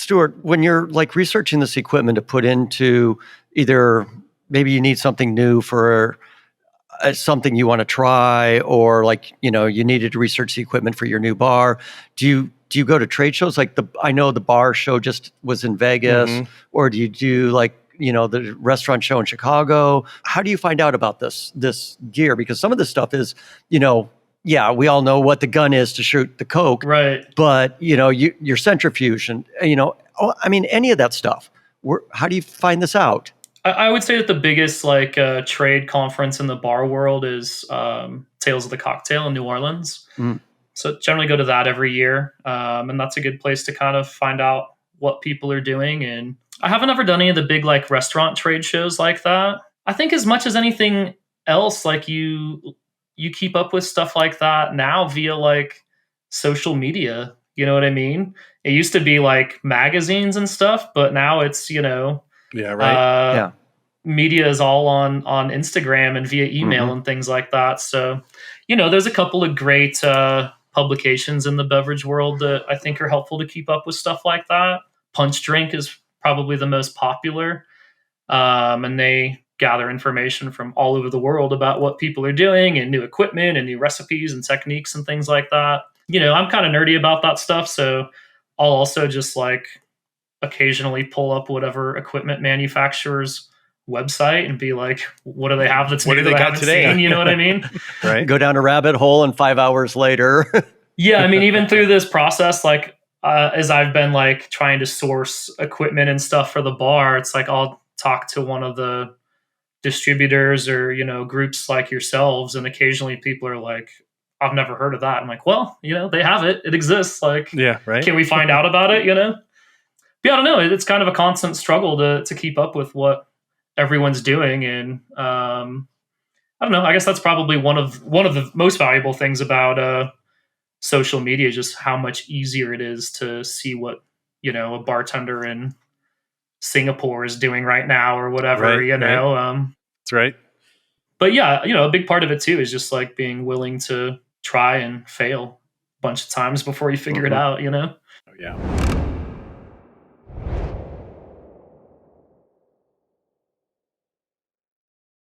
Stuart, when you're like researching this equipment to put into either maybe you need something new for something you want to try, or like, you needed to research the equipment for your new bar. Do you go to trade shows? Like I know the bar show just was in Vegas, or do you do like, the restaurant show in Chicago? How do you find out about this gear? Because some of this stuff is, yeah, we all know what the gun is to shoot the Coke, right? But your centrifuge and any of that stuff. How do you find this out? I would say that the biggest trade conference in the bar world is Tales of the Cocktail in New Orleans. So generally go to that every year, and that's a good place to kind of find out what people are doing. And I haven't ever done any of the big like restaurant trade shows like that. I think as much as anything else, like you keep up with stuff like that now via like social media. You know what I mean? It used to be like magazines and stuff, but now it's yeah, right. Media is all on Instagram and via email and things like that. So there's a couple of great publications in the beverage world that I think are helpful to keep up with stuff like that. Punch Drink is probably the most popular, and they gather information from all over the world about what people are doing and new equipment and new recipes and techniques and things like that. I'm kind of nerdy about that stuff, so I'll also just like occasionally pull up whatever equipment manufacturer's website and be like, what do they have that's new that I haven't seen? You know what I mean? Right. Go down a rabbit hole and 5 hours later. Yeah, I mean, even through this process, like as I've been like trying to source equipment and stuff for the bar, it's like I'll talk to one of the distributors or groups like yourselves, and occasionally people are like, I've never heard of that. I'm like, well, they have it. It exists. Like, yeah, right. Can we find out about it? But yeah, I don't know. It's kind of a constant struggle to keep up with what everyone's doing, and I don't know. I guess that's probably one of the most valuable things about social media, just how much easier it is to see what a bartender in Singapore is doing right now or whatever. Right, that's right. But yeah, a big part of it too is just like being willing to try and fail a bunch of times before you figure it out. Oh yeah.